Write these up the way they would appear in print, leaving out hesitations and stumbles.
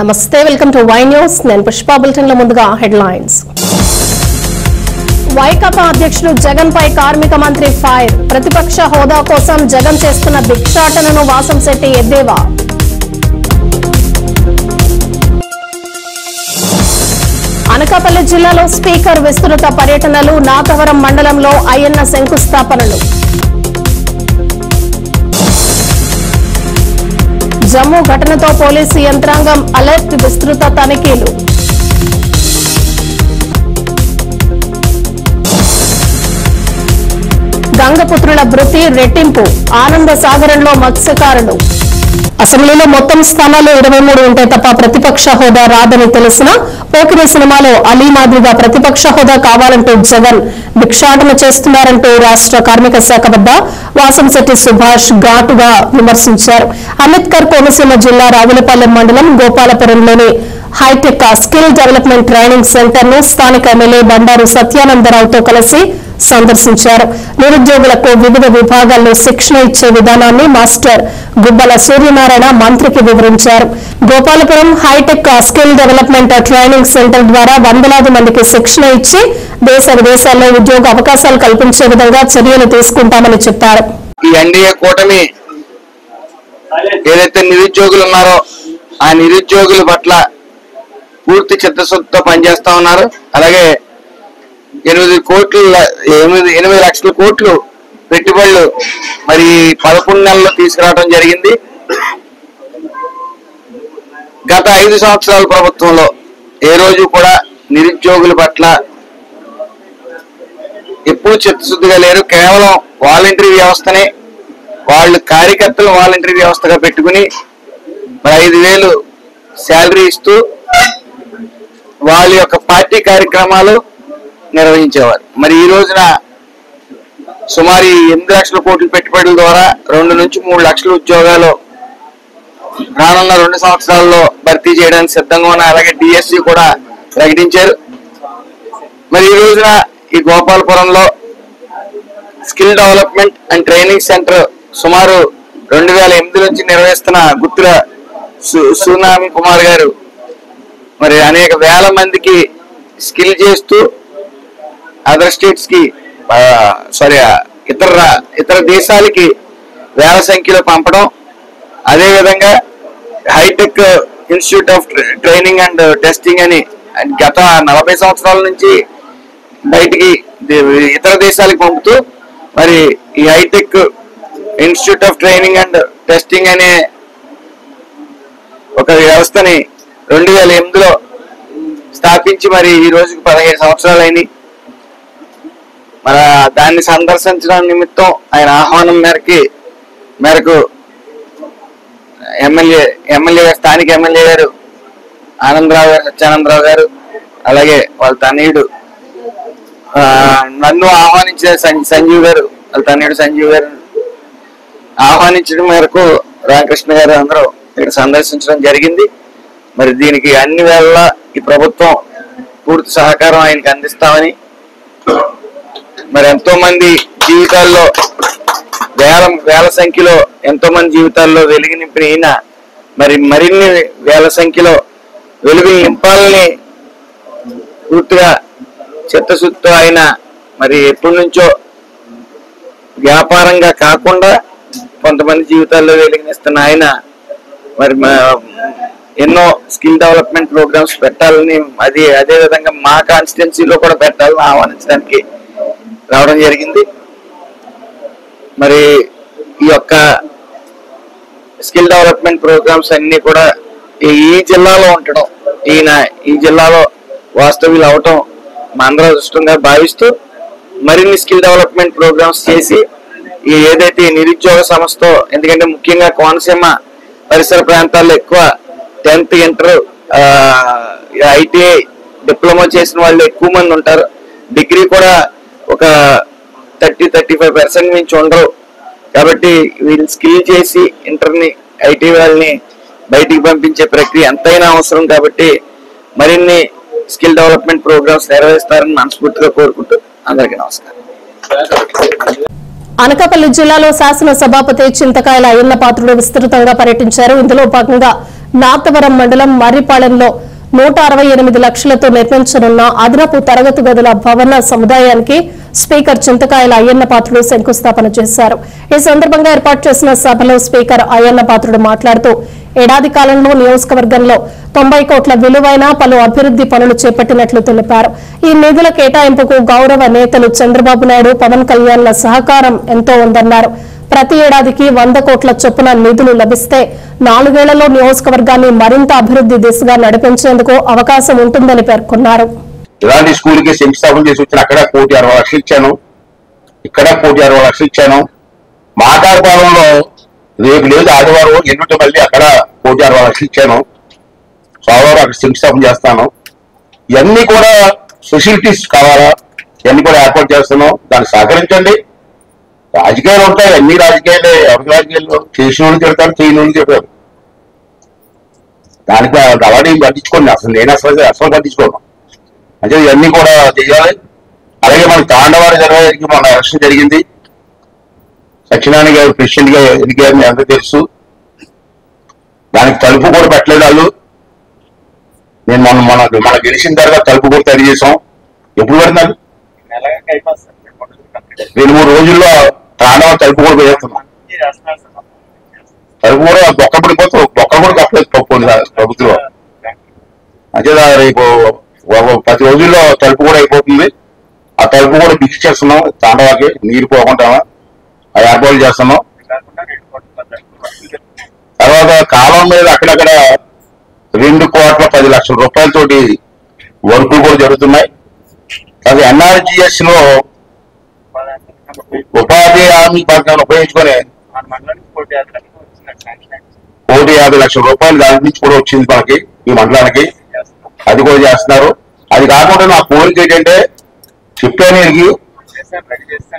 నమస్తే, welcome to Y news. నేను Pushpa. Bulletin లో ముందుగా హెడ్లైన్స్. వైకాపా అధ్యక్షుడు జగన్ పై కార్మిక మంత్రి ఫైర్. ప్రతిపక్ష హోదా కోసం జగన్ చేస్తున్న భిక్షాటనను వాసంశెట్టి ఎద్దేవా. అనకాపల్లి జిల్లాలో స్పీకర్ విస్తృత పర్యటనలు. నాతవరం మండలంలో అయ్యన్న శంకుస్థాపనలు. జమ్మూ ఘటనతో పోలీసు యంత్రాంగం అలర్ట్. విస్తృత తనిఖీలు. గంగపుత్రుల భృతి రెట్టింపు. ఆనంద సాగరంలో మత్స్యకారులు. అసెంబ్లీలో మొత్తం స్థానాలు 23 ఉంటే తప్ప ప్రతిపక్ష హోదా రాదని తెలిసిన పోకిరి సినిమాలో అలీ మాదిరిగా ప్రతిపక్ష హోదా కావాలంటూ జగన్ భిక్షాటన చేస్తున్నారంటూ రాష్ట్ర కార్మిక శాఖ వద్ద వాసంశెట్టి సుభాష్ ఘాటుగా విమర్శించారు. అంబేద్కర్ కోనసీమ జిల్లా రావులపాలెం మండలం గోపాలపురంలోని hi-tech skill development training centre ను స్థానిక ఎమ్మెల్యే బండారు సత్యానందరావుతో కలిసి సందర్శించారు. నిరుద్యోగులకు వివిధ విభాగాల్లో శిక్షణ ఇచ్చే విధానాన్ని మాస్టర్ గుబ్బల సూర్యనారాయణ మంత్రికి వివరించారు. Gopalapuram high tech skill development training centre ద్వారా వందలాది మందికి శిక్షణ ఇచ్చి దేశ విదేశాల్లో ఉద్యోగ అవకాశాలు కల్పించే విధంగా చర్యలు తీసుకుంటామని చెప్పారు. ఈ ఎన్డీఏ కూటమి ఏదైతే నిరుద్యోగులు ఉన్నారో ఆ నిరుద్యోగుల పట్ల పూర్తి చిత్తశుద్ధితో పనిచేస్తా ఉన్నారు. అలాగే 8 లక్షల కోట్లు పెట్టుబడులు మరి 11 నెలల్లో తీసుకురావడం జరిగింది. గత 5 సంవత్సరాల ప్రభుత్వంలో ఏ రోజు కూడా నిరుద్యోగుల పట్ల ఎప్పుడు చిత్తశుద్ధిగా లేరు. కేవలం వాలంటరీ వ్యవస్థనే వాళ్ళు కార్యకర్తలు వాలంటరీ వ్యవస్థగా పెట్టుకుని మరి 5,000 శాలరీ ఇస్తూ వాళ్ళ యొక్క పార్టీ కార్యక్రమాలు నిర్వహించేవారు. మరి ఈ రోజున సుమారు 8 లక్షల కోట్ల పెట్టుబడుల ద్వారా 2 నుంచి 3 లక్షల ఉద్యోగాలు రానున్న 2 సంవత్సరాల్లో భర్తీ చేయడానికి సిద్ధంగా ఉన్న అలాగే డిఎస్సి కూడా ప్రకటించారు. మరి ఈ రోజున ఈ గోపాలపురంలో skill development and training centre సుమారు 2008 నుంచి నిర్వహిస్తున్న గుత్తుల సునామీ కుమార్ గారు మరి అనేక వేల మందికి స్కిల్ చేస్తూ అదర్ స్టేట్స్ కి ఇతర దేశాలకి వేల సంఖ్యలో పంపడం, అదేవిధంగా high tech institute of training and testing అని గత 40 సంవత్సరాల నుంచి బయటికి ఇతర దేశాలకు పంపుతూ మరి ఈ high tech institute of training and testing అనే ఒక వ్యవస్థని 2008లో స్థాపించి మరి ఈ రోజుకి 17 సంవత్సరాలు అయినాయి. మన దాన్ని సందర్శించడం నిమిత్తం ఆయన ఆహ్వానం మేరకు స్థానిక ఎమ్మెల్యే గారు సత్యానందరావు గారు అలాగే వాళ్ళ తనయుడు నన్ను ఆహ్వానించిన సంజీవ్ గారు వాళ్ళ తనయుడు సంజీవ్ గారు ఆహ్వానించడం మేరకు రామకృష్ణ గారు అందరూ ఇక్కడ సందర్శించడం జరిగింది. మరి దీనికి అన్ని వేళ ఈ ప్రభుత్వం పూర్తి సహకారం ఆయనకి అందిస్తామని మరి ఎంతో మంది జీవితాల్లో వేల సంఖ్యలో ఎంతో మంది జీవితాల్లో వెలుగు నింపిన ఈయన మరి మరిన్ని వేల సంఖ్యలో వెలుగులు నింపాలని పూర్తిగా చిత్తశుద్ధితో ఆయన మరి ఎప్పటి నుంచో వ్యాపారంగా కాకుండా కొంతమంది జీవితాల్లో వెలుగునిస్తున్న ఆయన మరి ఎన్నో స్కిల్ డెవలప్మెంట్ ప్రోగ్రామ్స్ పెట్టాలని అదే విధంగా మా కాన్స్టిట్యున్సీలో కూడా పెట్టాలని ఆహ్వానించడానికి రావడం జరిగింది. మరి ఈ యొక్క స్కిల్ డెవలప్మెంట్ ప్రోగ్రామ్స్ అన్ని కూడా ఈ జిల్లాలో ఉండటం, ఈ జిల్లాలో వాస్తవ్యులు అవటం మా అందరూ అదృష్టంగా భావిస్తూ మరిన్ని స్కిల్ డెవలప్మెంట్ ప్రోగ్రామ్స్ చేసి ఏదైతే నిరుద్యోగ సమస్యతో, ఎందుకంటే ముఖ్యంగా కోనసీమ పరిసర ప్రాంతాల్లో ఎక్కువ 10th ఇంటర్ ఐటీఐ డిప్లొమా చేసిన వాళ్ళు ఎక్కువ మంది ఉంటారు. డిగ్రీ కూడా ఒక 30-35% నుంచి ఉండరు. కాబట్టి వీళ్ళు స్కిల్ చేసి ఇంటర్ని ఐటీ వాళ్ళని బయటికి పంపించే ప్రక్రియ ఎంతైనా అవసరం. కాబట్టి మరిన్ని స్కిల్ డెవలప్మెంట్ ప్రోగ్రామ్స్ నిర్వహిస్తారని మనస్ఫూర్తిగా కోరుకుంటూ అందరికీ నమస్కారం. అనకాపల్లి జిల్లాలో శాసన సభాపతి చింతకాయల అయ్యన్న పాత్రుడు విస్తృతంగా పర్యటించారు. ఇందులో భాగంగా నాతవరం మండలం మర్రిపాలెంలో 168 లక్షలతో నిర్మించనున్న అదనపు తరగతి గదుల భవన సముదాయానికి స్పీకర్ చింతకాయల అయ్యన్న పాత్రుడు శంకుస్థాపన చేశారు. ఈ సందర్భంగా ఏర్పాటు చేసిన సభలో స్పీకర్ అయ్యన్న పాత్రుడు మాట్లాడుతూ ఏడాది కాలంలో నియోజకవర్గంలో 90 కోట్ల విలువైన పలు అభివృద్ది పనులు చేపట్టినట్లు తెలిపారు. ఈ నిధుల కేటాయింపుకు గౌరవ నేతలు చంద్రబాబు నాయుడు, పవన్ కళ్యాణ్ల సహకారం ఎంతో ఉందన్నారు. ప్రతి ఏడాదికి 100 కోట్ల చొప్పున నిధులు లభిస్తే 4 ఏళ్లలో నియోజకవర్గాన్ని మరింత అభివృద్ది దిశగా నడిపించేందుకు అవకాశం ఉంటుందని పేర్కొన్నారు. ఇలాంటి స్కూల్ కి శంకుస్థాపన చేసి వచ్చిన అక్కడ 1,60,00,000 ఇచ్చాను, ఇక్కడ 1,60,00,000 ఇచ్చాను. మాటాడపాలెంలో రేపు లేదు ఆదివారం ఎన్నింటి మళ్ళీ అక్కడ 1,60,00,000 ఇచ్చాను. సోమవారం అక్కడ శంకుస్థాపన చేస్తాను. ఇవన్నీ కూడా ఫెసిలిటీస్ కావాలా, ఇవన్నీ కూడా ఏర్పాటు చేస్తున్నాం. దాన్ని సహకరించండి. రాజకీయాలు ఉంటాయి, అన్ని రాజకీయాలే. ఎవరి రాజకీయాల్లో చేసిన వాళ్ళు తిడతారు, చేయని వాళ్ళు తిడతారు. దానికి అలాంటి పట్టించుకోండి. నేను అసలు పట్టించుకోను. అంటే ఇవన్నీ కూడా చేయాలి. అలాగే మన తాండవారి జరిగేకి మన ఎలక్షన్ జరిగింది. సత్యనారాయణ గారు ప్రెసిడెంట్ గా ఎన్నికని అందరూ తెలుసు. దానికి తలుపు కూడా పెట్టలేదు వాళ్ళు. నేను మన గెలిచిన తర్వాత తలుపు కూడా తయారు చేసాం. ఎప్పుడు పడుతున్నారు? 2-3 రోజుల్లో తాండవ తలుపు కూడా వేస్తున్నాం. తలుపు కూడా బొక్క పడిపోతే బొక్క కూడా కప్పలేదు ప్రభుత్వం. అంటే రేపు 10 రోజుల్లో తలుపు కూడా అయిపోతుంది. ఆ తలుపు కూడా బిగి చేస్తున్నాం. తాండవాకి నీరు పోకుండా ఆ ఏర్పాట్లు చేస్తున్నాం. తర్వాత కాలం మీద అక్కడక్కడ 2,10,00,000 రూపాయలతోటి వర్కులు కూడా జరుగుతున్నాయి. అది NRGS లో ఉపాధి హామీ పథకాన్ని ఉపయోగించుకొని 1,50,00,000 రూపాయలు దాని నుంచి కూడా వచ్చింది మనకి ఈ మండలానికి. అది కూడా చేస్తున్నారు. అది కాకుండా నా కోరిక ఏంటంటే చెప్పాను,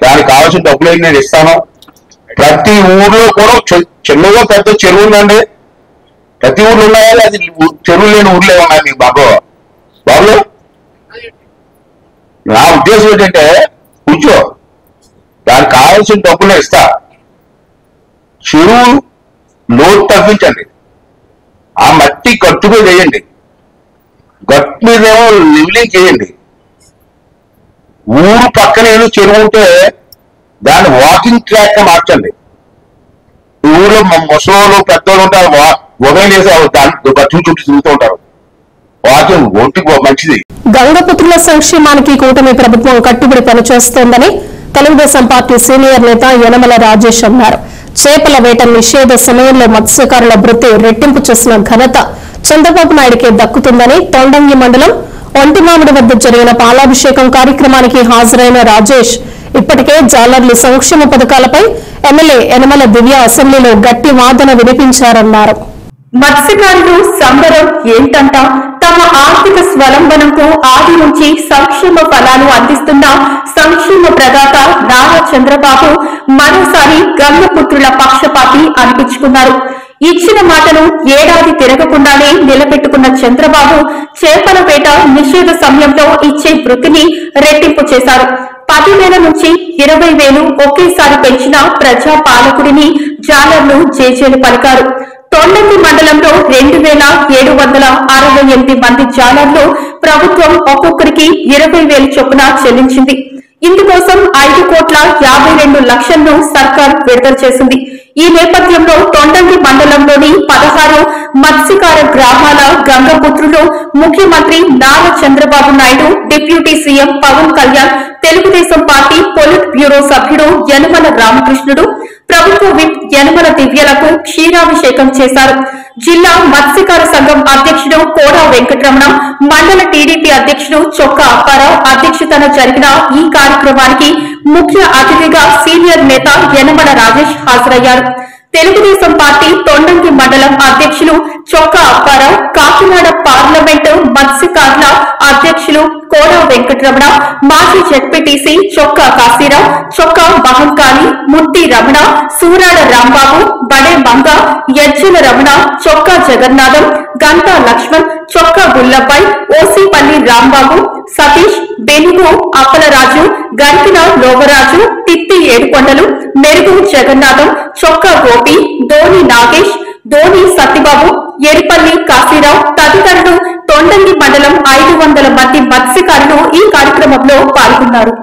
దానికి కావాల్సిన డబ్బులు నేను ఇస్తాను. ప్రతి ఊర్లో కూడా చిన్నగా పెద్ద చెరువు ఉందండి. ప్రతి ఊర్లో ఉన్నాయా? అది చెరువు లేని ఊర్లే ఉన్నాయి మీకు బాబు. నా ఉద్దేశం ఏంటంటే కూర్చో, దానికి కావాల్సిన డబ్బులు ఇస్తా. చెరువు లోటు తగ్గించండి. ఆ మట్టి గట్టుగా చేయండి. గట్టు మీదేమో లెవెలింగ్ చేయండి. ఊరు పక్కన ఏదో చెరువు ఉంటే దాన్ని వాకింగ్ ట్రాక్ గా మార్చండి. ఈ ఊళ్ళో ముసలోళ్ళు పెద్దోళ్ళు ఉంటారు, ఉదయం వేసి దాన్ని గట్టు చుట్టూ తిరుగుతూ ఉంటారు. వాకింగ్ ఒంటికి మంచిది. గంగపుత్రుల సంక్షేమానికి కూటమి ప్రభుత్వం కట్టుబడి పనిచేస్తోందని తెలుగుదేశం పార్టీ సీనియర్ నేత యనమల రాజేష్ అన్నారు. చేపల వేట నిషేధ సమయంలో మత్స్యకారుల వృత్తి రెట్టింపు చేసిన ఘనత చంద్రబాబు నాయుడికే దక్కుతుందని తొండంగి మండలం ఒంటిమామిడి వద్ద జరిగిన పాలాభిషేకం కార్యక్రమానికి హాజరైన రాజేష్ ఇప్పటికే జాలర్లు సంక్షేమ పథకాలపై ఎమ్మెల్యే యనమల దివ్య అసెంబ్లీలో గట్టి వాదన వినిపించారన్నారు. మత్స్యకారులు సంబరం ఏంటంట? తమ ఆర్థిక స్వలంబనంతో ఆది నుంచి సంక్షేమ ఫలాలు అందిస్తున్న సంక్షేమ ప్రదాత నారా చంద్రబాబు మరోసారి గంగపుత్రుల పక్షపాతి అనిపించుకున్నారు. ఇచ్చిన మాటను ఏడాది తిరగకుండానే నిలబెట్టుకున్న చంద్రబాబు చేపల వేట నిషేధ సమయంలో ఇచ్చే వృత్తిని రెట్టింపు చేశారు. 10,000 నుంచి 20,000 ఒకేసారి పెంచిన ప్రజా పాలకుడిని జాలర్లు జేజేలు పలికారు. తొండంగి మండలంలో 2,768 మంది జాలర్లు ప్రభుత్వం ఒక్కొక్కరికి 20,000 చొప్పున చెల్లించింది. ఇందుకోసం 5,52,00,000 సర్కార్ విడుదల చేసింది. ఈ నేపథ్యంలో తొండంగి మండలంలోని 16 మత్స్యకార గ్రామాల గంగపుత్రులు ముఖ్యమంత్రి Nara Chandrababu Naidu, deputy CM Pawan Kalyan, Telugu Desam party politburo సభ్యుడు యనమల రామకృష్ణుడు, ప్రభుత్వ విప్ యనమల దివ్యలకు క్షీరాభిషేకం చేశారు. జిల్లా మత్స్యకార సంఘం అధ్యక్షుడు కోడా వెంకటరమణ, మండల టీడీపీ అధ్యక్షుడు చొక్కా అప్పారావు అధ్యక్షతన జరిగిన ఈ కార్యక్రమానికి ముఖ్య అతిథిగా సీనియర్ నేత యనమల రాజేష్ హాజరయ్యారు. తెలుగుదేశం పార్టీ తొండంగి మండలం అధ్యక్షులు చొక్కా అప్పారావు, కాకినాడ పార్లమెంటు మత్స్యకారుల అధ్యక్షులు కోడా వెంకటరమణ, మాజీ జెడ్పీటీసీ చొక్కా కాశీరావు, చొక్కా మహంకాళి, ముత్తి రమణ, సూరాడ రాంబాబు, బడే మంగ, యజ్జల రమణ, చొక్కా జగన్నాథం, గంటా లక్ష్మణ్, చొక్కా గుల్లపై, ఓసీపల్లి రాంబాబు, సతీష్, బెనుగు అప్పలరాజు, గరికిన లోవరాజు, తిత్తి ఏడుకొండలు, మెరుగు జగన్నాథం, చొక్కా గోపి, ధోని నాగేష్, ధోని సత్యబాబు, ఎరిపల్లి కాశీరావు తదితరులు తొండంగి మండలం 500 మంది మత్స్యకారులు ఈ కార్యక్రమంలో పాల్గొన్నారు.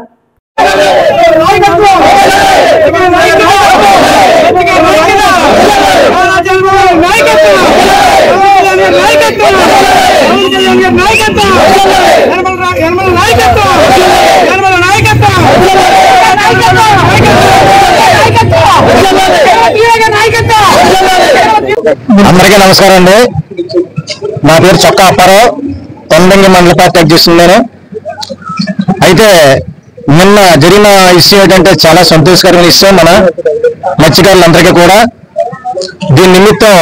అందరికీ నమస్కారం అండి. నా పేరు చొక్కా అప్పారావు, తొండంగి మండల పార్టీ అధ్యక్షుడు. అయితే నిన్న జరిగిన విషయం ఏంటంటే చాలా సంతోషకరమైన విషయం మన మత్స్యకారులందరికీ కూడా. దీని నిమిత్తం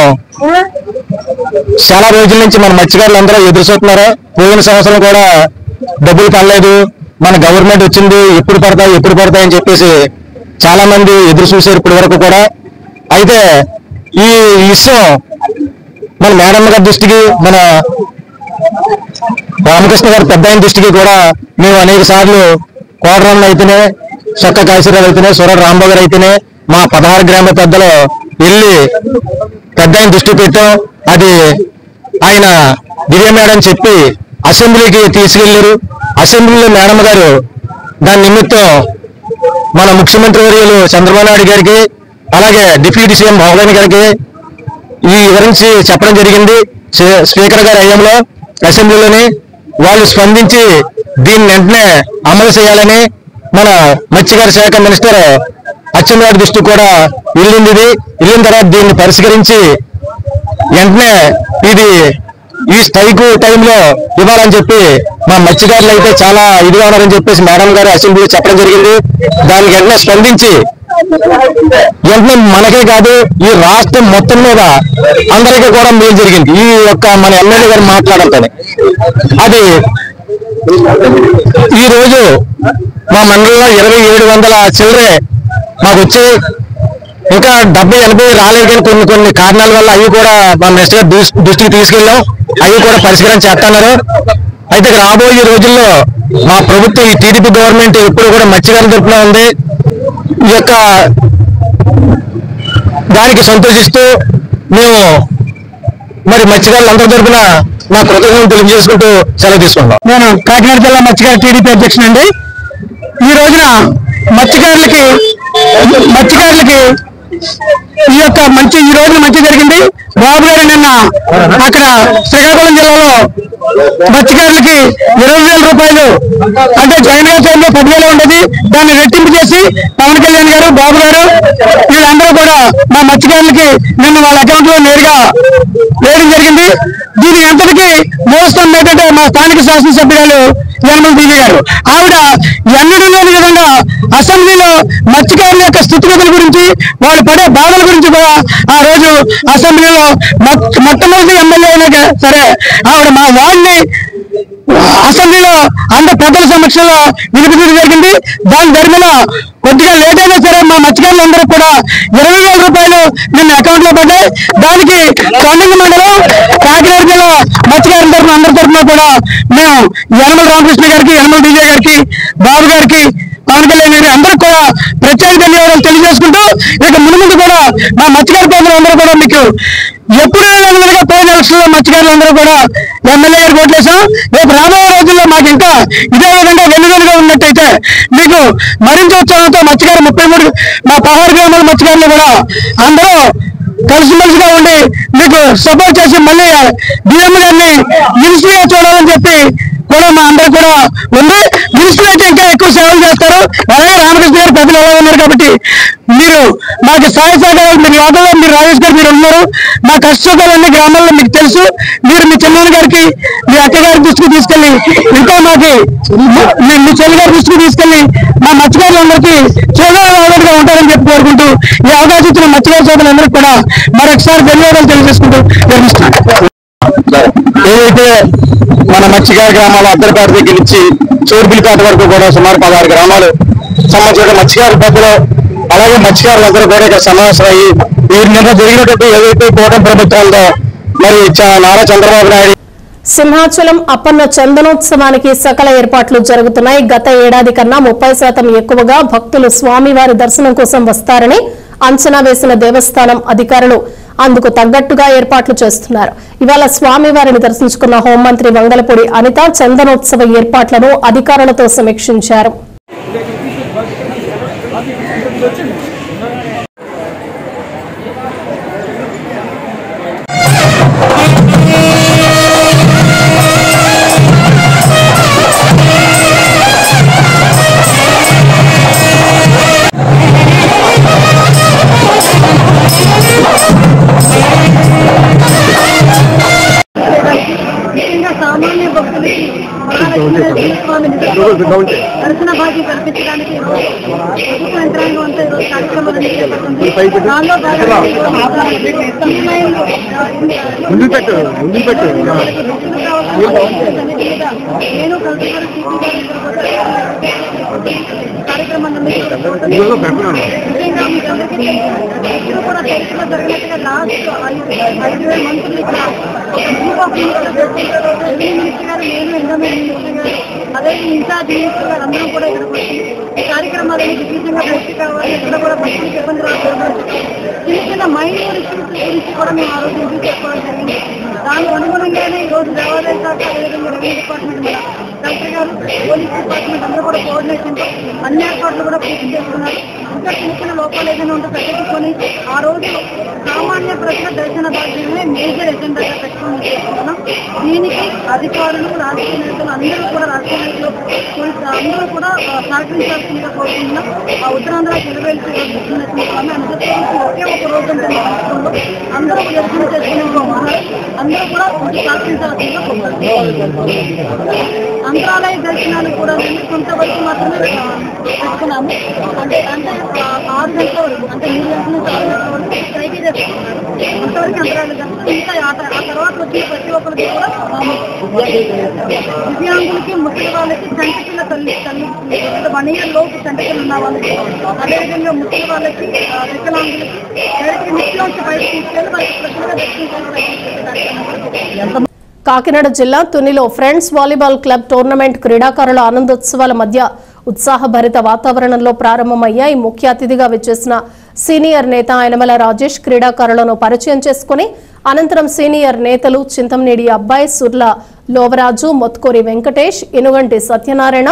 చాలా రోజుల నుంచి మన మత్స్యకారులందరూ ఎదురు చూస్తున్నారు. పోయిన సంవత్సరం కూడా డబ్బులు పడలేదు, మన గవర్నమెంట్ వచ్చింది, ఎప్పుడు పడతాయి అని చెప్పేసి చాలా మంది ఎదురు చూశారు ఇప్పటి వరకు కూడా. అయితే ఈ విషయం మన మేడమ్మ గారి దృష్టికి, మన రామకృష్ణ గారి పెద్ద ఆయన దృష్టికి కూడా మేము అనేక సార్లు కోటరాళ్ళు అయితేనే, చొక్క కాశీరావు అయితేనే, సూరడ రాంబాబు గారు అయితేనే, మా 16 గ్రామ పెద్దలు వెళ్ళి పెద్ద ఆయన దృష్టి పెట్టాం. అది ఆయన దివ్య మేడం చెప్పి అసెంబ్లీకి తీసుకెళ్లారు. అసెంబ్లీలో మేడం గారు దాని నిమిత్తం మన ముఖ్యమంత్రి వర్యులు చంద్రబాబు నాయుడు గారికి, అలాగే డిప్యూటీ సీఎం మోహన్ గారికి ఈ గురించి చెప్పడం జరిగింది. స్పీకర్ గారి హయాంలో అసెంబ్లీలోని వాళ్ళు స్పందించి దీన్ని వెంటనే అమలు చేయాలని మన మత్స్యకార శాఖ మినిస్టర్ అచ్చెన్నాయుడు దృష్టికి కూడా వెళ్ళిన తర్వాత దీన్ని పరిష్కరించి వెంటనే ఇది ఈ స్ట్రైక్ టైంలో ఇవ్వాలని చెప్పి మా మత్స్యకారులు అయితే చాలా ఇదిగా ఉన్నారని చెప్పేసి మేడం గారు అసెంబ్లీలో చెప్పడం జరిగింది. దానికి వెంటనే స్పందించి వెంటనే మనకే కాదు ఈ రాష్ట్రం మొత్తం మీద అందరికీ కూడా మేలు జరిగింది. ఈ యొక్క మన ఎమ్మెల్యే గారు మాట్లాడతాను. అది ఈ రోజు మా మండలంలో 2700 చిల్లరే మాకు వచ్చి, ఇంకా 70-80 రాలేదు కానీ కొన్ని కారణాల వల్ల అవి కూడా మా మినిస్టర్ దృష్టికి తీసుకెళ్ళాం. అవి కూడా పరిష్కారం చేస్తున్నారు. అయితే రాబోయే రోజుల్లో మా ప్రభుత్వం, ఈ టీడీపీ గవర్నమెంట్ ఎప్పుడు కూడా మత్స్యకారుల తరఫున ఉంది. ఈ యొక్క దానికి సంతోషిస్తూ మేము మరి మత్స్యకారులందరి తరఫున నా కృతజ్ఞతలు తెలియజేసుకుంటూ సెలవు తీసుకుంటాం. నేను కాకినాడ జిల్లా మత్స్యకార టీడీపీ అధ్యక్షుడు అండి. ఈ రోజున మత్స్యకారులకి ఈ యొక్క ఈ రోజున మంచి జరిగింది. బాబు గారు నిన్న అక్కడ శ్రీకాకుళం జిల్లాలో మత్స్యకారులకి 20,000 రూపాయలు, అంటే జగన్ గారి టైంలో 10,000 ఉండేది, దాన్ని రెట్టింపు చేసి పవన్ కళ్యాణ్ గారు, బాబు గారు వీళ్ళందరూ కూడా మా మత్స్యకారులకి నిన్న వాళ్ళ అకౌంట్ లో నేరుగా వేయడం జరిగింది. దీని ఎంతటికి మూలస్థానం ఏంటంటే మా స్థానిక శాసనసభ్యురాలు యనమల దివ్య గారు. ఆవిడ ఎన్నడూ లేని విధంగా అసెంబ్లీలో మత్స్యకారుల యొక్క స్థితిగతుల గురించి, వాళ్ళు పడే బాధల గురించి కూడా ఆ రోజు అసెంబ్లీలో మొట్టమొదటి ఎమ్మెల్యే అయినాక సరే ఆవిడ మా వాడిని అసెంబ్లీలో అందరు పెద్దల సమక్షంలో వినిపించడం జరిగింది. దాని ధర్మలో కొద్దిగా లేట్ అయినా సరే మా మత్స్యకారులందరూ కూడా 20,000 రూపాయలు నిన్న అకౌంట్ లో పడ్డాయి. దానికి తొండంగి మండలం, కాకినాడ జిల్లా మత్స్యకారుల తరఫున అందరి తరఫున కూడా మేము యనమల రామకృష్ణ గారికి, యనమల విజయ్ గారికి, బాబు గారికి, పవన్ కళ్యాణ్ గారికి అందరూ కూడా ప్రత్యేక ధన్యవాదాలు తెలియజేసుకుంటూ, ఇక ముందు కూడా మా మత్స్యకార ప్రజలందరూ కూడా మీకు ఎప్పుడు విధంగా పోయిన ఎలక్షన్లో మత్స్యకారులందరూ కూడా ఎమ్మెల్యే గారికి ఓట్లేసాం. రేపు రాబోయే రోజుల్లో మాకు ఇంకా ఇదే విధంగా వెన్నుదన్నుగా ఉన్నట్టయితే మీకు మరింత ఉత్సాహంతో మత్స్యకారు 33 మా 16 గ్రామాల మత్స్యకారులు కూడా అందరూ కలిసిమెలిసిగా ఉండి మీకు సపోర్ట్ చేసి మళ్ళీ డిఎం గారిని మినిస్ట్రీగా చూడాలని చెప్పి కూడా మా అందరూ కూడా ఉంది. మినిస్టర్ అయితే ఇంకా ఎక్కువ సేవలు చేస్తారు. అలాగే రామకృష్ణ గారు పెద్దలు ఎలా ఉన్నారు కాబట్టి మీరు మాకు సహాయ సహకారాలు, మీరు లోకల్లో మీరు రాజేష్ గారు మీరు ఉన్నారు, మా కష్టసుఖాలన్నీ గ్రామాల్లో మీకు తెలుసు. మీరు మీ చెల్లెలు గారికి, మీ అక్క గారి దృష్టికి తీసుకెళ్లి, ఇంకా మాకి మీ చెల్లి గారి దృష్టికి తీసుకెళ్లి మా మత్స్యకారులందరికీ చేదోడుగా ఉంటారని చెప్పి కోరుకుంటూ ఈ అవకాశం ఇచ్చిన మత్స్యకార సోదరులందరికీ కూడా మరొకసారి ధన్యవాదాలు తెలియజేసుకుంటూ నిర్మిస్తున్నాను. ఏదైతే మన మత్స్యకార గ్రామాలు అద్దరిపేట దగ్గర నుంచి చోర్పిలిపేట వరకు కూడా సుమారు 16 గ్రామాలు సంబంధించిన మత్స్యకారుల పెద్దలు, అలాగే మత్స్యకారులందరూ కూడా ఇక్కడ సమావేశం అయ్యి నిన్న జరిగినటువంటి ఏదైతే కూటమి ప్రభుత్వంలో మరి నారా చంద్రబాబు నాయుడు సింహాచలం అప్పన్న చందనోత్సవానికి సకల ఏర్పాట్లు జరుగుతున్నాయి. గత ఏడాది కన్నా 30% ఎక్కువగా భక్తులు స్వామివారి దర్శనం కోసం వస్తారని అంచనా వేసిన దేవస్థానం అధికారులు అందుకు తగ్గట్టుగా ఏర్పాట్లు చేస్తున్నారు. ఇవాళ స్వామివారిని దర్శించుకున్న హోంమంత్రి వంగలపూడి అనిత చందనోత్సవ ఏర్పాట్లను అధికారులతో సమీక్షించారు. సామాన్య భక్తులకి దర్శన భాగ్యం కల్పించడానికి ప్రభుత్వ యంత్రాంగం అంతా ఈరోజు కార్యక్రమాలను చేపడుతుంది. దానిలో భాగంగా నేను కల్పన కార్యక్రమాన్ని కూడా చరిత్రలో జరిగినట్టుగా లాస్ట్ 5,000 మంత్రులు ఇక్కడ మినిస్టర్ గారు, నేను ఎండోమెంట్ మినిస్టర్ గారు, అదే ఇన్ఛార్జ్ మినిస్టర్ గారు అందరం కూడా ఇక్కడికి వచ్చి ఈ కార్యక్రమాలని దిగ్విజయంగా పూర్తి కావాలి. ఇక్కడ కూడా భక్తులకు ఇబ్బంది రాకుండా చిన్న చిన్న మైనర్ ఇష్యూస్ గురించి కూడా మేము ఆ రోజు రివ్యూ చేసుకోవడం జరిగింది. దాని అనుగుణంగానే ఈరోజు దేవాదాయ శాఖ, అదేవిధంగా రెవెన్యూ డిపార్ట్మెంట్, మన కలెక్టర్ గారు, పోలీస్ డిపార్ట్మెంట్ అందరూ కూడా కోఆర్డినేషన్తో అన్ని ఏర్పాట్లు కూడా పూర్తి చేస్తున్నారు. ఇంకా చిన్న చిన్న లోపాలు ఏదైనా ఉంటే ప్రకటించుకొని ఆ రోజు సామాన్య ప్రజల దర్శన భాగ్యమే మేజర్ ఎజెండాగా పెట్టుకుని చేసుకుంటున్నాం. దీనికి అధికారులు, రాజకీయ నేతలు అందరూ కూడా, రాజకీయ నేతలు అందరూ కూడా సహకరించాల్సిందిగా కోరుకుంటున్నాం. ఆ ఉత్తరాంధ్ర చెలవేల్చి ఆంధ్రప్రదేశ్ ఒకే ఒక రోజు అంటే రాష్ట్రంలో అందరూ దర్శనం చేసుకునే అందరూ కూడా సహకరించాల్సిందిగా కోరుకుంటున్నాం. అంతరాలయ దర్శనాలు కూడా కొంతవరకు మాత్రమే పెట్టుకున్నాము. అంటే 6 గంటల వరకు, అంటే 3 గంటల నుంచి 6 గంటల వరకు ట్రైకి చేసుకుంటున్నారు. అంతవరకు అంతరాలయ దర్శనం. ఇంకా ఆ తర్వాత వచ్చిన ప్రతి ఒక్కరికి కూడా దివ్యాంగులకి, ముసలి వాళ్ళకి, చంటికిల తల్లి 1 year లోపు చంటికలు ఉన్న వాళ్ళకి, అదేవిధంగా ముసలి వాళ్ళకి, వికలాంగులకి ఎవరికి నిత్యంలోంచి బయట తీసుకెళ్ళి వాళ్ళకి ప్రజలుగా దర్శించాలని. కాకినాడ జిల్లా తునిలో ఫ్రెండ్స్ వాలీబాల్ క్లబ్ టోర్నమెంట్ క్రీడాకారుల ఆనందోత్సవాల మధ్య ఉత్సాహభరిత వాతావరణంలో ప్రారంభమయ్యాయి. ముఖ్య అతిథిగా విచ్చేసిన సీనియర్ నేత యనమల రాజేష్ క్రీడాకారులను పరిచయం చేసుకుని అనంతరం సీనియర్ నేతలు చింతమనేడి అబ్బాయి, సుర్ల లోవరాజు, మొత్కూరి వెంకటేష్, ఇనుగంటి సత్యనారాయణ,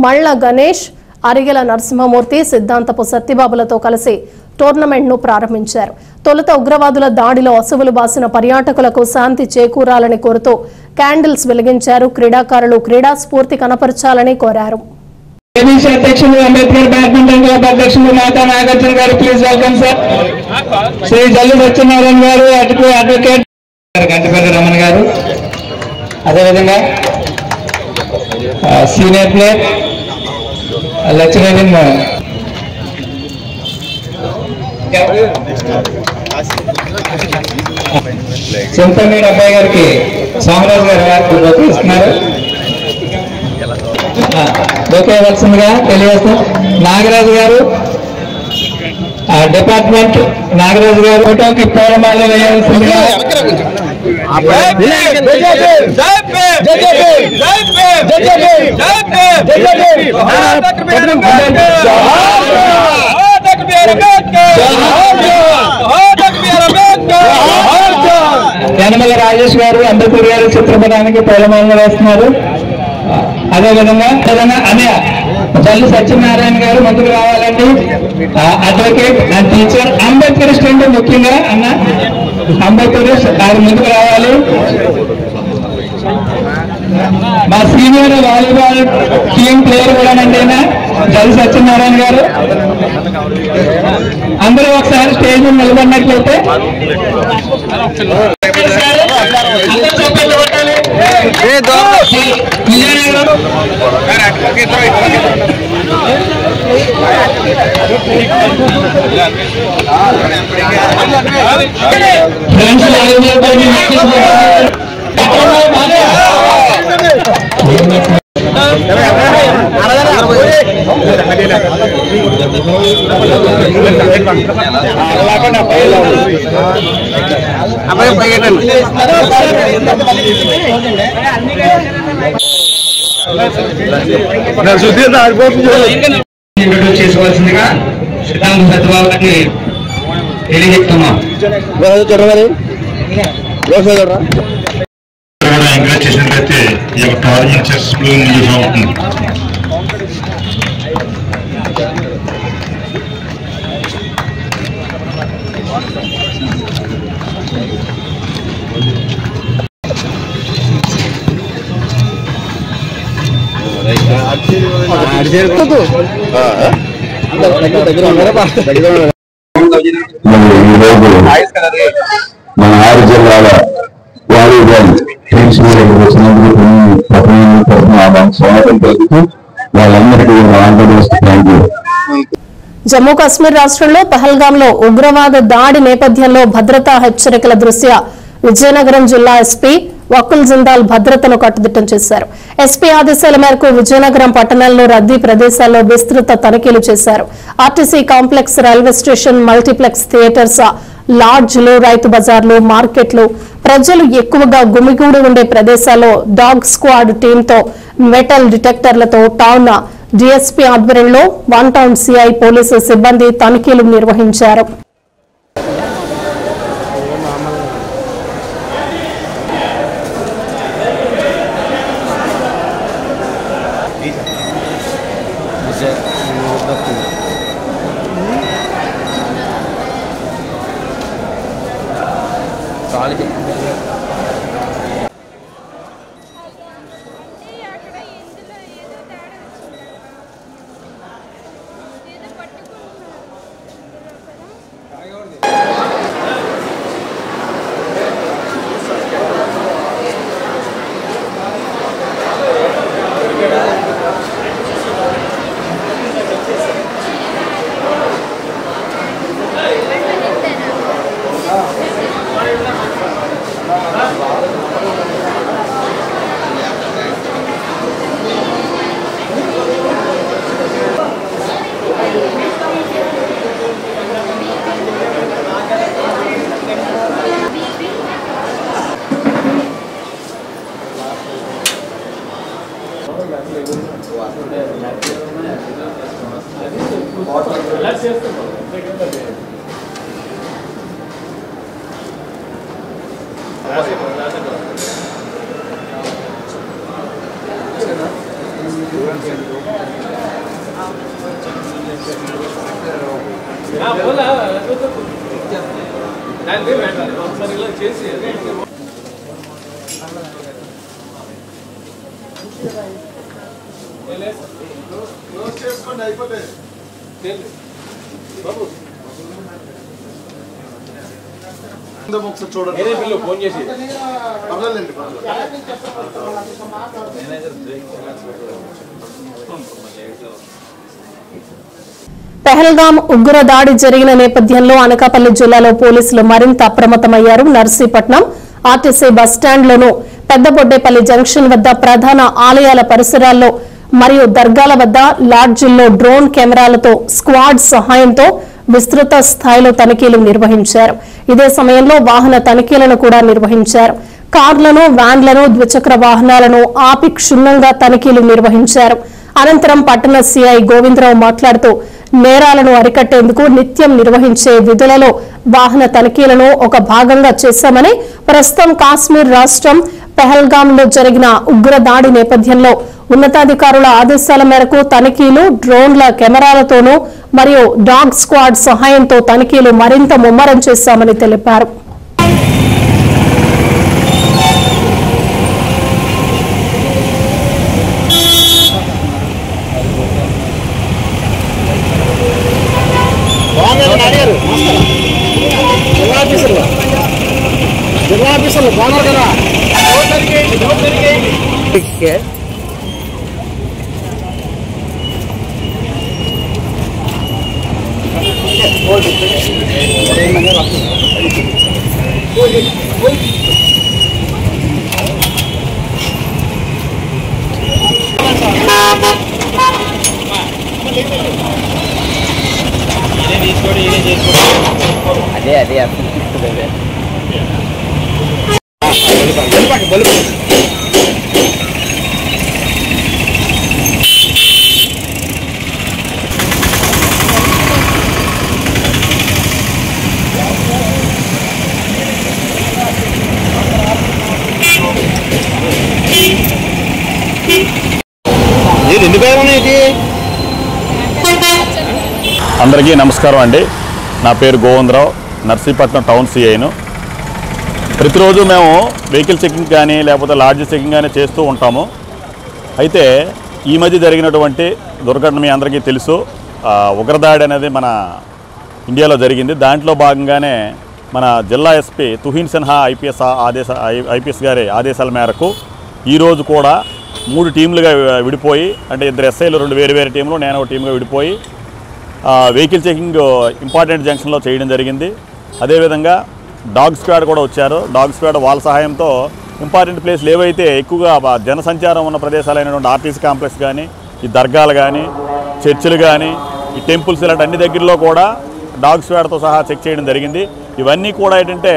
మళ్ల గణేష్, అరిగెల నరసింహమూర్తి, సిద్ధాంతపు సత్యబాబులతో కలిసి టోర్నమెంట్ ను ప్రారంభించారు. తొలుత ఉగ్రవాదుల దాడిలో అసువులు బాసిన పర్యాటకులకు శాంతి చేకూరాలని కోరుతూ క్యాండిల్స్ వెలిగించారు. క్రీడాకారులు క్రీడా స్ఫూర్తి కనపరచాలని కోరారు. అధ్యక్షులు అంబేద్కర్ బ్యాడ్మింటన్ క్లబ్ అధ్యక్షులు మాతా నాగార్జున గారు, ప్లీజ్ వెల్కమ్ సార్. శ్రీ జల్లు సత్యనారాయణ గారు, అడ్వకేట్ గంటపల్లి రమణ గారు, అదేవిధంగా senior player lecturer in Chintamanedi అబ్బాయి గారికి సోమరాజు గారు ఇస్తున్నారు. ఓకే వలసిందిగా తెలియజేస్తాం. నాగరాజు గారు, డిపార్ట్మెంట్ నాగరాజు గారు ఫోటోకి పూలమాల వేయాల్సిందిగా. యనమల రాజేష్ గారు అంబేద్కర్ గారి చిత్రపటానికి పూలమాలను వేస్తున్నారు. అదేవిధంగా అన్నయ్య జల్లు సత్యనారాయణ గారు ముందుకు రావాలండి. Advocate and teacher, Ambedkar student ముఖ్యంగా అన్న అంబేద్కర్ గారు ముందుకు రావాలి. మా సీనియర్ వాలీబాల్ టీమ్ ప్లేయర్ కూడా అండి జల్లు సత్యనారాయణ గారు. అందరూ ఒకసారి స్టేజ్ మీద నిలబడినట్లయితే చేసుకోవాల్సిందిగా సిద్ధాంత సత్యబాబు గారిని తెలియజేస్తున్నాం. ఎంకరేజ్ చేసినట్లయితే ఈ యొక్క టోర్నమెంట్ సక్సెస్ఫుల్ ముందుకు సాగుతుంది. మన 6 జిల్లాల వాలీబాల్ టీమ్స్ వచ్చినందుకు స్వాగతం పలుకుతూ వాళ్ళందరికీ ఆంధ్రప్రదేశ్ థ్యాంక్ యూ. జమ్మూ కాశ్మీర్ రాష్ట్రంలో పహల్గాంలో ఉగ్రవాద దాడి నేపథ్యంలో భద్రతా హెచ్చరికల దృష్ట్యా విజయనగరం జిల్లా ఎస్పీ వకుల్ జిందాల్ భద్రతను కట్టుదిట్టం చేశారు. ఎస్పీ ఆదేశాల మేరకు విజయనగరం పట్టణంలో రద్దీ ప్రదేశాల్లో విస్తృత తనిఖీలు చేశారు. RTC complex, railway station, multiplex theatres, లాడ్జ్లు, రైతు బజార్లు, మార్కెట్లు, ప్రజలు ఎక్కువగా గుమిగూడి ఉండే ప్రదేశాల్లో డాగ్ స్క్వాడ్ టీంతో మెటల్ డిటెక్టర్లతో టౌన్ డీఎస్పీ ఆధ్వర్యంలో 1 టౌన్ సిఐ పోలీసు సిబ్బంది తనిఖీలు నిర్వహించారు. పహల్గాం ఉగ్ర దాడి జరిగిన నేపథ్యంలో అనకాపల్లి జిల్లాలో పోలీసులు మరింత అప్రమత్తమయ్యారు. నర్సీపట్నం ఆర్టీసీ బస్టాండ్లోనూ పెద్దబొడ్డేపల్లి జంక్షన్ వద్ద ప్రధాన ఆలయాల పరిసరాల్లో మరియు దర్గాల వద్ద లాడ్జిల్లో డ్రోన్ కెమెరాలతో స్క్వాడ్ సహాయంతో విస్తృత స్థాయిలో తనిఖీలు నిర్వహించారు. ఇదే సమయంలో వాహన తనిఖీలను కూడా నిర్వహించారు. కార్లను, వ్యాన్లను, ద్విచక్ర వాహనాలను ఆపి క్షుణ్ణంగా తనిఖీలు నిర్వహించారు. అనంతరం పట్టణ సిఐ గోవిందరావు మాట్లాడుతూ నేరాలను అరికట్టేందుకు నిత్యం నిర్వహించే విధులలో వాహన తనిఖీలను ఒక భాగంగా చేశామని, ప్రస్తుతం కాశ్మీర్ రాష్ట్రం పహల్గాంలో జరిగిన ఉగ్ర దాడి నేపథ్యంలో ఉన్నతాధికారుల ఆదేశాల మేరకు తనిఖీలు డ్రోన్ల కెమెరాలతోనూ మరియు డాగ్ స్క్వాడ్ సహాయంతో తనిఖీలు మరింత ముమ్మరం చేశామని తెలిపారు. అదే అందరికీ నమస్కారం అండి. నా పేరు గోవిందరావు, నర్సీపట్నం టౌన్ సిఐను. ప్రతిరోజు మేము వెహికల్ చెకింగ్ కానీ లేకపోతే లాడ్జ్ చెకింగ్ కానీ చేస్తూ ఉంటాము. అయితే ఈ మధ్య జరిగినటువంటి దుర్ఘటన మీ అందరికీ తెలుసు. ఉగ్రదాడి అనేది మన ఇండియాలో జరిగింది. దాంట్లో భాగంగానే మన జిల్లా ఎస్పీ తుహిన్ సిన్హా ఐపీఎస్ గారి ఆదేశాల మేరకు ఈరోజు కూడా 3 టీంలుగా విడిపోయి, అంటే 2 ఎస్ఐలు 2 వేరు టీంలు, నేను ఒక టీంగా విడిపోయి వెహికల్ చెకింగ్ ఇంపార్టెంట్ జంక్షన్లో చేయడం జరిగింది. అదేవిధంగా డాగ్ స్క్వాడ్ కూడా వచ్చారు. డాగ్ స్క్వాడ్ వాళ్ళ సహాయంతో ఇంపార్టెంట్ ప్లేస్లు ఏవైతే ఎక్కువగా జనసంచారం ఉన్న ప్రదేశాలైనటువంటి ఆర్టీసీ కాంప్లెక్స్ కానీ, ఈ దర్గాలు కానీ, చర్చిలు కానీ, ఈ టెంపుల్స్ ఇలాంటి అన్ని దగ్గరలో కూడా డాగ్ స్క్వాడ్తో సహా చెక్ చేయడం జరిగింది. ఇవన్నీ కూడా ఏంటంటే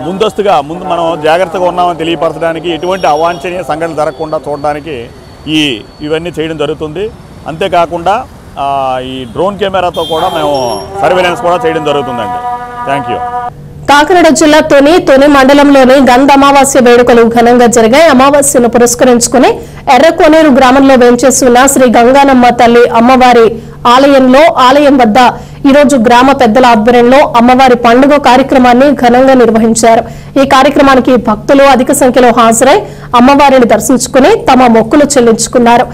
ముందస్తుగా మనం జాగ్రత్తగా ఉన్నామని తెలియపరచడానికి, ఎటువంటి అవాంఛనీయ సంఘటనలు జరగకుండా చూడడానికి ఇవన్నీ చేయడం జరుగుతుంది. అంతేకాకుండా ఈ డ్రోన్ కెమెరాతో కూడా మేము సర్వేలెన్స్ కూడా చేయడం జరుగుతుందండి. Thank you. కాకినాడ జిల్లా తొని మండలంలోని గంధ అమావాస్య వేడుకలు ఘనంగా జరిగాయి. అమావాస్యను పురస్కరించుకుని ఎర్రకోనేరు గ్రామంలో వేంచేస్తున్న శ్రీ గంగానమ్మ తల్లి అమ్మవారి ఆలయం వద్ద ఈరోజు గ్రామ పెద్దల ఆధ్వర్యంలో అమ్మవారి పండుగ కార్యక్రమాన్ని ఘనంగా నిర్వహించారు. ఈ కార్యక్రమానికి భక్తులు అధిక సంఖ్యలో హాజరై అమ్మవారిని దర్శించుకుని తమ మొక్కులు చెల్లించుకున్నారు.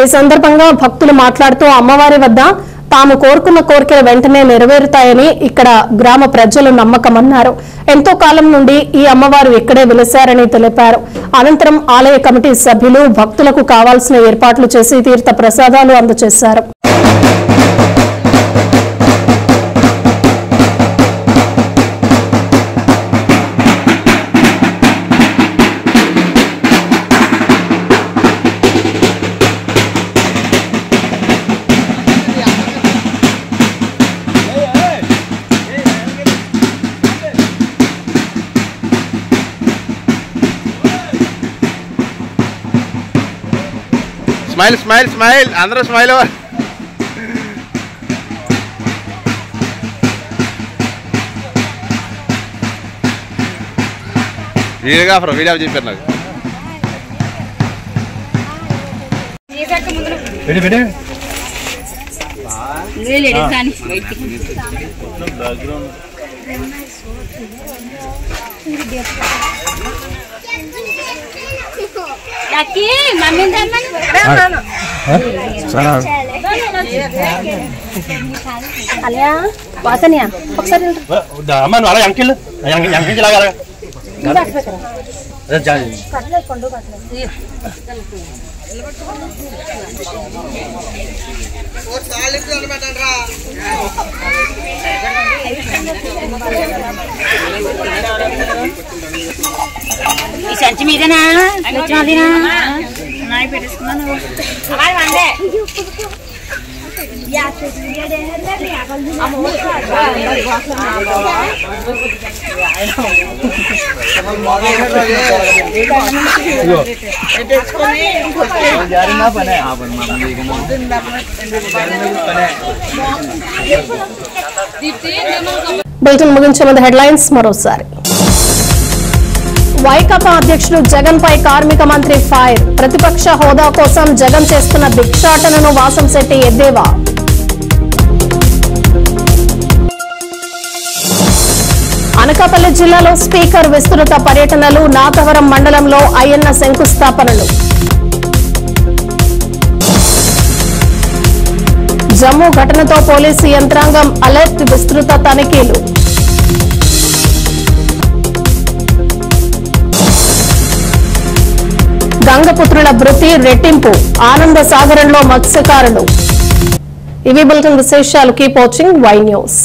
ఈ సందర్భంగా భక్తులు మాట్లాడుతూ అమ్మవారి వద్ద తాము కోరుకున్న కోరికలు వెంటనే నెరవేరుతాయని ఇక్కడ గ్రామ ప్రజలు నమ్మకమన్నారు. ఎంతో కాలం నుండి ఈ అమ్మవారు ఇక్కడే వెలిశారని తెలిపారు. అనంతరం ఆలయ కమిటీ సభ్యులు భక్తులకు కావాల్సిన ఏర్పాట్లు చేసి తీర్థ ప్రసాదాలు అందజేశారు. స్మైల్ స్మైల్ స్మైల్, అందరూ స్మైల్ అవ్వాలి. వీడియోగ్రాఫర్ వీడియో చెప్పారు నాకు. అంకిల్ ఈ సంచి మీదేనా నాయి పెట్టేసుకున్నాను. బులెటిన్ ముగించే ముందు హెడ్లైన్స్ మరోసారి. వైకాపా అధ్యక్షుడు జగన్ పై కార్మిక మంత్రి ఫైర్. ప్రతిపక్ష హోదా కోసం జగన్ చేస్తున్న భిక్షాటనను వాసంశెట్టి ఎద్దేవా. అనకాపల్లి జిల్లాలో స్పీకర్ విస్తృత పర్యటనలు. నాతవరం మండలంలో అయ్యన్న శంకుస్థాపనలు. జమ్మూ ఘటనతో పోలీసు యంత్రాంగం అలర్ట్. విస్తృత తనిఖీలు. గంగపుత్రుల భృతి రెట్టింపు. ఆనంద సాగరంలో మత్స్యకారులు. ఇవి బులెటిన్ విశేషాలు. Keep watching Y news.